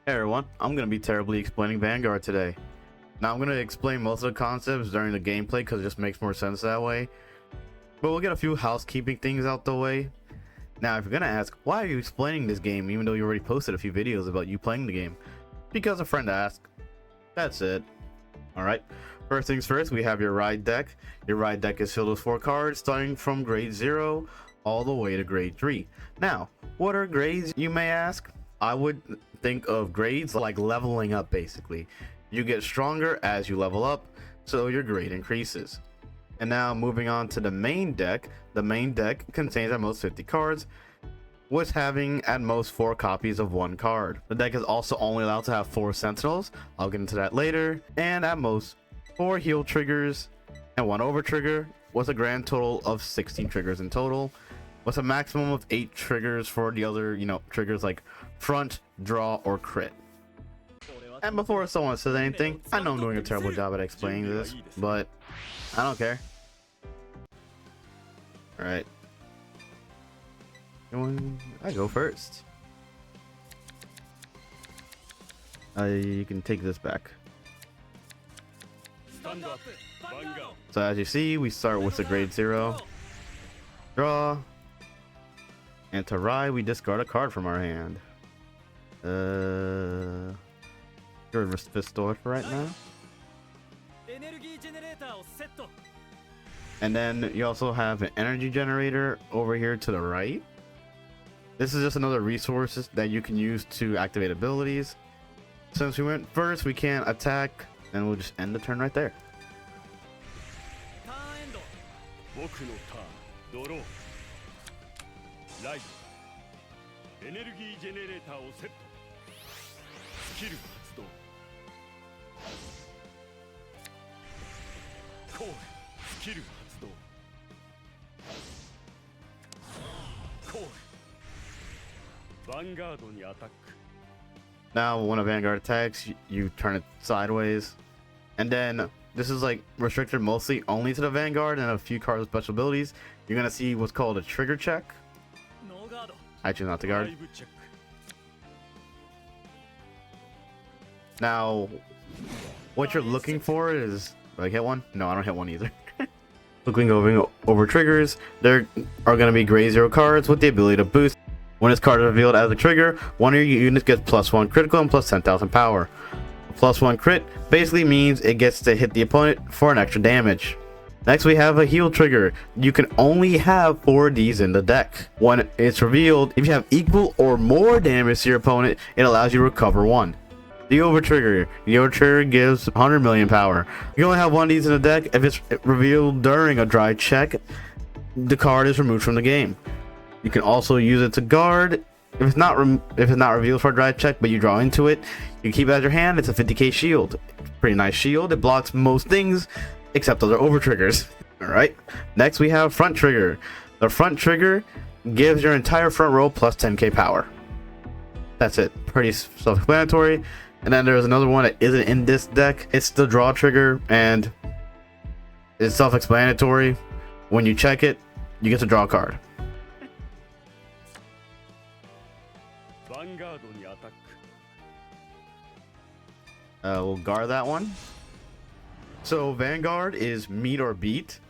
Hey everyone, I'm going to be terribly explaining Vanguard today. Now I'm going to explain most of the concepts during the gameplay because it just makes more sense that way. But we'll get a few housekeeping things out the way. Now if you're going to ask, why are you explaining this game even though you already posted a few videos about you playing the game? Because a friend asked. That's it. Alright, first things first, we have your ride deck. Your ride deck is filled with 4 cards starting from grade 0 all the way to grade 3. Now, what are grades, you may ask? I would think of grades like leveling up basically. You get stronger as you level up, so your grade increases. And now moving on to the main deck. The main deck contains at most 50 cards, with having at most 4 copies of 1 card. The deck is also only allowed to have 4 sentinels, I'll get into that later, and at most 4 heal triggers and 1 over trigger, with a grand total of 16 triggers in total, with a maximum of 8 triggers for the other, triggers like front, draw, or crit. And before someone says anything, I know I'm doing a terrible job at explaining this, but I don't care. Alright. I go first. You can take this back. So as you see, we start with the grade 0. Draw. And to ride, we discard a card from our hand. You're Restored for right now. And then you also have an energy generator over here to the right. This is just another resource that you can use to activate abilities. Since we went first, we can't attack, and we'll just end the turn right there. Now when a Vanguard attacks, you turn it sideways, and then this is like restricted mostly only to the Vanguard and a few cards with special abilities. You're gonna see what's called a trigger check. I choose not to guard. Now what you're looking for is, do I hit one? No, I don't hit one either. Looking over triggers, there are going to be grade 0 cards with the ability to boost. When this card is revealed as a trigger, one of your units gets +1 critical and plus 10,000 power. +1 crit basically means it gets to hit the opponent for an extra damage. Next we have a heal trigger. You can only have 4 of these in the deck. When it's revealed, if you have equal or more damage to your opponent, it allows you to recover 1. The over trigger. The over trigger gives 100 million power. You only have 1 of these in the deck. If it's revealed during a dry check, the card is removed from the game. You can also use it to guard. If it's not revealed for a dry check, but you draw into it, you keep it as your hand. It's a 50k shield. Pretty nice shield. It blocks most things except other over triggers. All right. Next we have front trigger. The front trigger gives your entire front row plus 10k power. That's it. Pretty self-explanatory. And then there's another one that isn't in this deck. It's the draw trigger, and it's self-explanatory. When you check it, you get to draw a card. We'll guard that one. So Vanguard is meet or beat.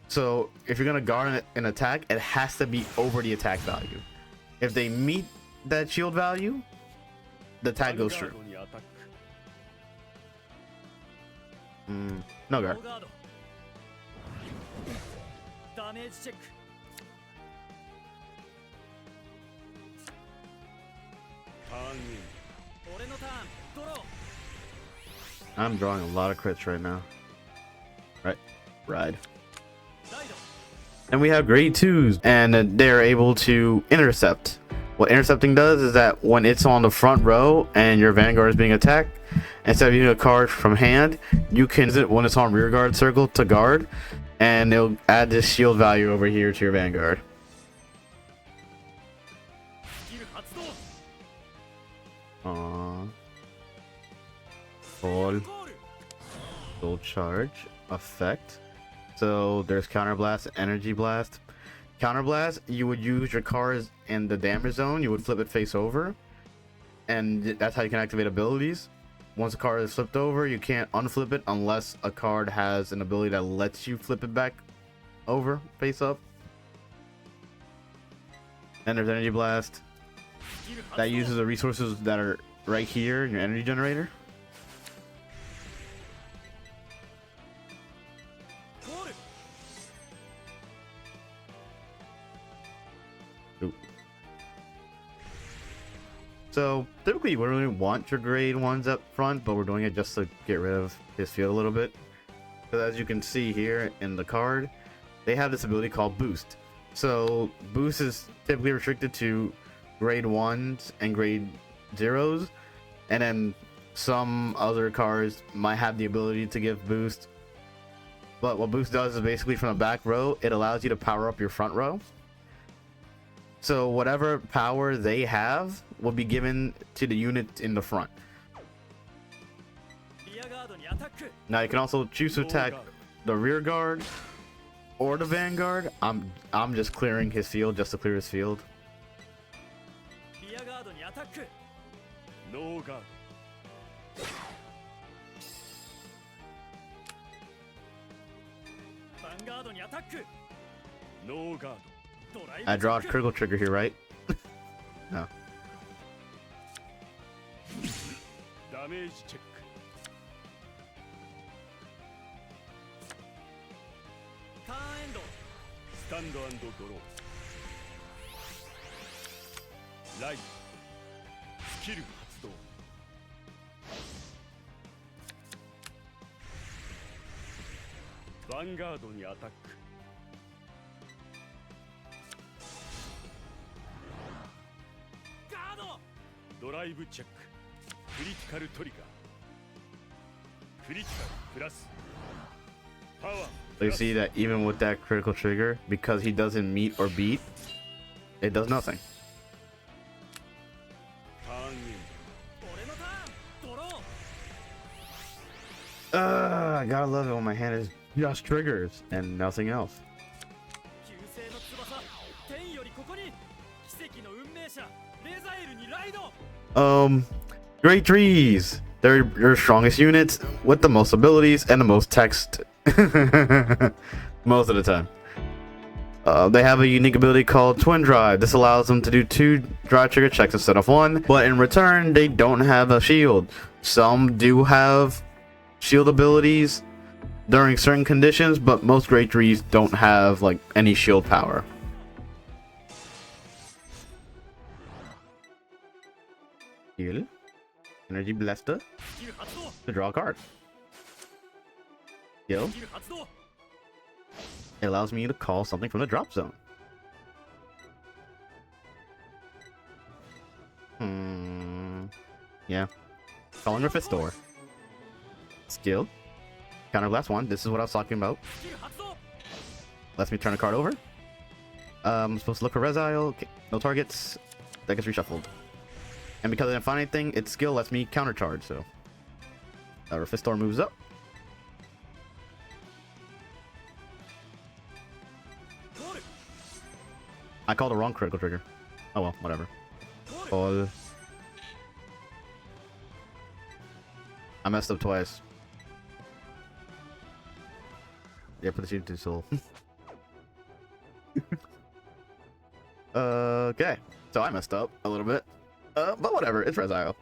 So if you're gonna guard an attack, it has to be over the attack value. If they meet that shield value, the attack goes through. No guard. I'm drawing a lot of crits right now. Right, ride. And we have grade 2s, and they're able to intercept. What intercepting does is that when it's on the front row and your Vanguard is being attacked, instead of using a card from hand, you can use it when it's on rear guard circle to guard, and it'll add this shield value over here to your Vanguard. Full charge effect. So there's Counter Blast, Energy Blast. Counter Blast, you would use your cards in the damage zone. You would flip it face over. and that's how you can activate abilities. Once a card is flipped over, you can't unflip it unless a card has an ability that lets you flip it back over face up. Then there's Energy Blast. That uses the resources that are right here in your energy generator. Ooh. So typically you wouldn't really want your grade 1s up front, but we're doing it just to get rid of his field a little bit. Because as you can see here in the card, they have this ability called Boost. So Boost is typically restricted to grade 1s and grade 0s, and then some other cards might have the ability to give Boost. But what Boost does is basically from the back row, it allows you to power up your front row. So whatever power they have will be given to the unit in the front. Now you can also choose to attack the rear guard or the vanguard. I'm just clearing his field just to clear his field. I draw a critical trigger here, right? No. Damage check. Stand and draw. Light. Skill 発動. Vanguard にアタック. Drive check. Critical trigger. Critical plus. Power. So you see that even with that critical trigger, because he doesn't meet or beat, it does nothing. I gotta love it when my hand is just triggers and nothing else. Great trees. They're your strongest units with the most abilities and the most text. Most of the time. They have a unique ability called Twin Drive. This allows them to do 2 drive trigger checks instead of 1, but in return they don't have a shield. Some do have shield abilities during certain conditions, but most great trees don't have like any shield power. Heal. Energy Blaster to draw a card. Heal. It allows me to call something from the drop zone. Yeah. Calling a fist door. Skill. Counter Blast 1. This is what I was talking about. Lets me turn a card over. I'm supposed to look for Rezael. Okay. No targets. That gets reshuffled. And because I didn't find anything, its skill lets me countercharge, so. Our fist door moves up. I called the wrong critical trigger. Oh well, whatever. Call. I messed up twice. Yeah, put the shooting to soul. Okay. So I messed up a little bit. But whatever, it's Rezael.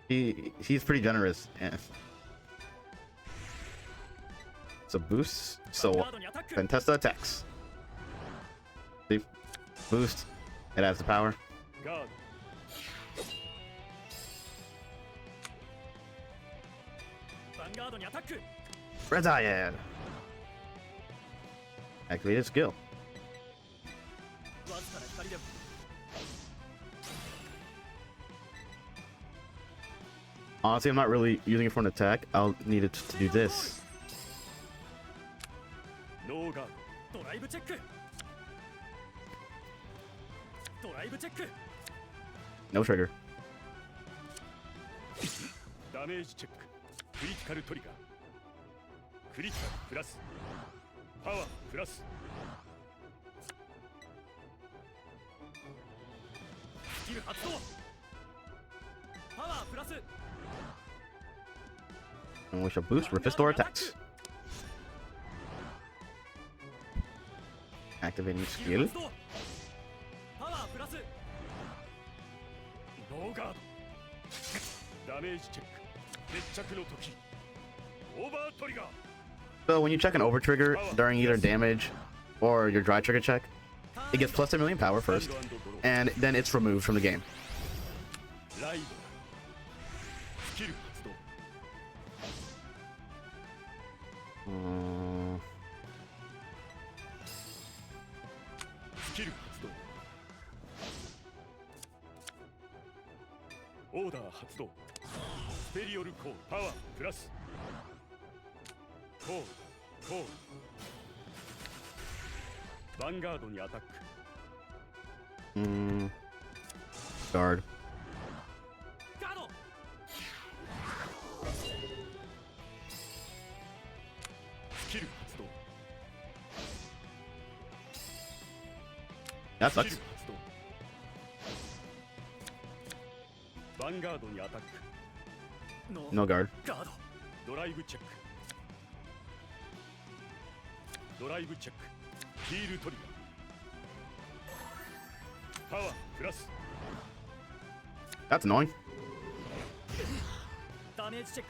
He's pretty generous. Yeah. So boost. So Contesta attacks. See? Boost. It adds the power. Rezael. Activated skill. Honestly, I'm not really using it for an attack. I'll need it to do this. No trigger. Damage check. Critical trigger. Critical plus. Power plus. Skill 発動. And we shall boost Restore attacks. Activating skill. ノーガードダメージチェック決着の時オーバートリガー So when you check an over trigger during either damage or your dry trigger check, it gets plus 1 million power first, and then it's removed from the game. ライドスキル発動 スキル発動オーダー発動スペリオルコールパワープラスコールコールヴァンガードにアタック Guard. ガード スキル発動 That スキル sucks. 発動ヴァンガードにアタック No guard. ガードドライブチェックドライブチェックヒールトリガーパワープラス That's annoying. ダメージチェッ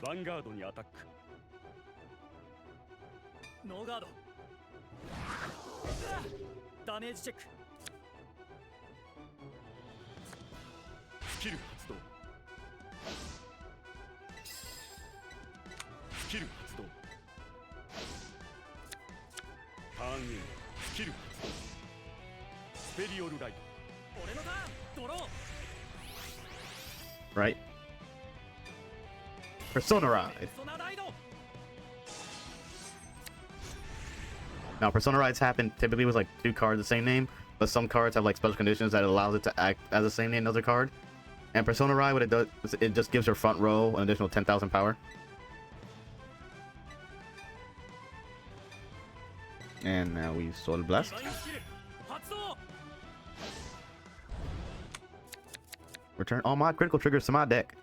クヴァンガードにアタックノーガードダメージチェックスキル発動スキル発動ターンエンスキル発動スペリオルライト俺のターンドロー Right. Persona Ride. ソナライド Now, Persona Rides happen typically with like 2 cards the same name, but some cards have like special conditions that allows it to act as the same name as other card. And Persona Ride, what it does is it just gives your front row an additional 10,000 power. And now we Soul Blast. スキル発動 Return all my critical triggers to my deck.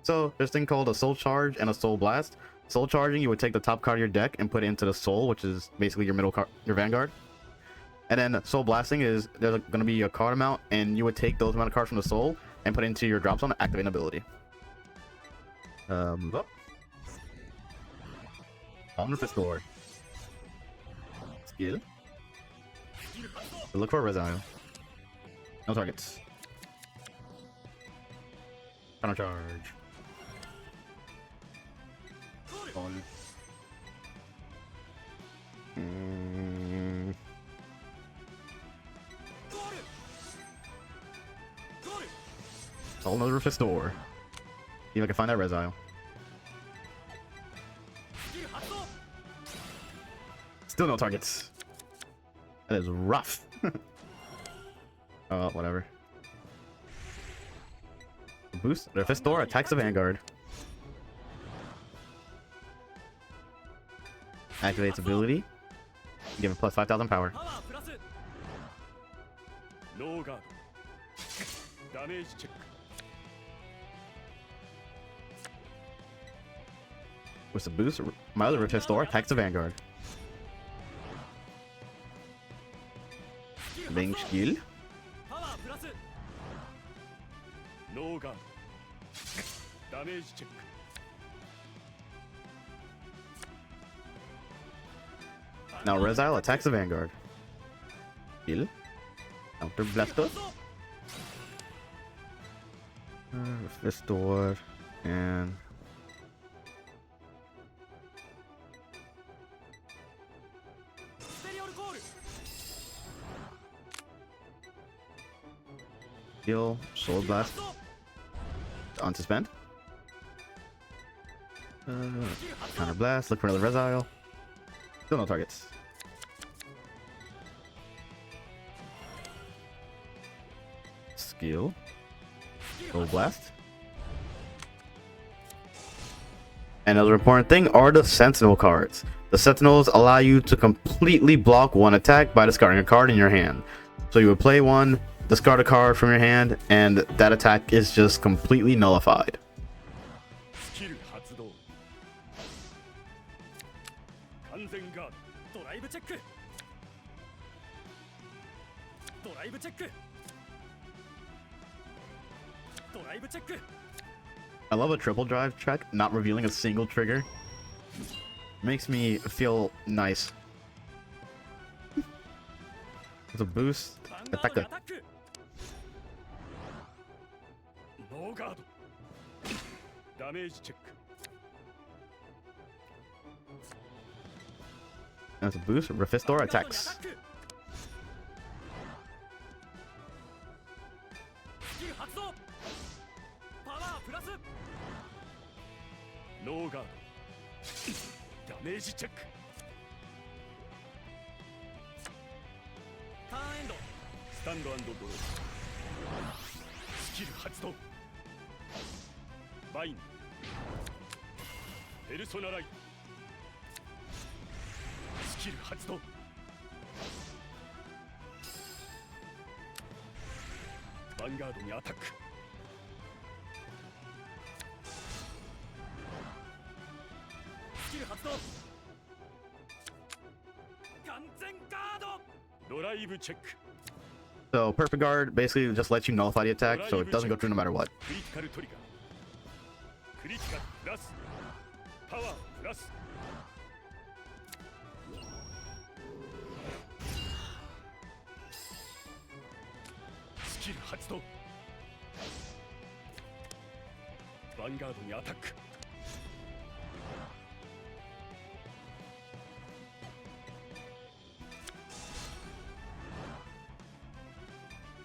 So there's a thing called a Soul Charge and a Soul Blast. Soul Charging, you would take the top card of your deck and put it into the Soul, which is basically your middle card, your Vanguard. And then Soul Blasting is there's going to be a card amount, and you would take those amount of cards from the Soul and put it into your drop zone to activate an ability. Move up. Omnifus Restore. Skill. Look for a Rezael. No targets. Final charge. On. All another Restore. See if I can find that Rezael. Still no targets. That is rough. Oh, whatever. Boost. The Restore attacks the Vanguard. Activates ability. Give it plus 5,000 power. ノーガードダメージチェック With the boost, my other Restore attacks the Vanguard. Bing skill. パワープラスノーガードダメージチェック Now Rezael attacks the Vanguard. Skill. Counter Blaster. Restore. And... Heal, Soul Blast. Unsuspend. Counter Blast. Look for another Rezael. Still no targets. Skill. Soul Blast. Another important thing are the Sentinel cards. The Sentinels allow you to completely block one attack by discarding a card in your hand. So you would play one, discard a card from your hand, and that attack is just completely nullified. スキル発動完全ガードドライブチェックドライブチェックドライブチェック I love a triple drive check, not revealing a single trigger. Makes me feel nice. It's a boost. ヴァンガードに Attack. アタックノーガードダメージチェック That's a boost. Refistor ヴァンガードにアタ attacks. ックスキル発動パワープラスノーガードダメージチェックターンエンドスタンド&ドロースキル発動バインペルソナライトスキル発動ヴァンガードにアタックスキル発動完全ガードドライブチェック So perfect guard basically just lets you nullify the attack, so it doesn't go through no matter what. クリティカルトリガークリティカルプラスパワープラススキル発動ヴァンガードにアタック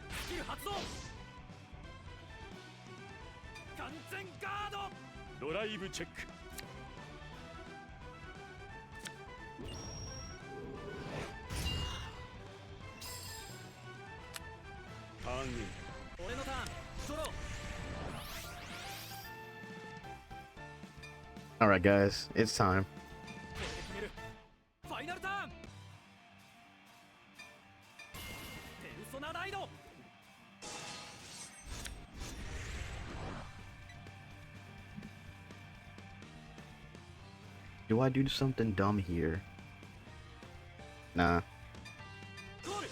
スキル発動完全ガードドライブチェックターンイン俺のターンドロー Alright guys, it's time. これで決めるファイナルターンペルソナライド Do I do something dumb here? Nah. ゴール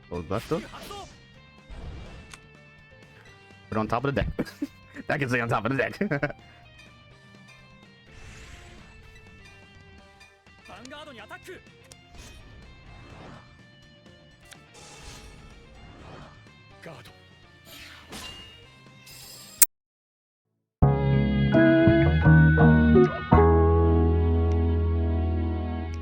Oh, left hook? 発動 Put it on top of the deck. That can stay on top of the deck. ヴァンガードにアタックガード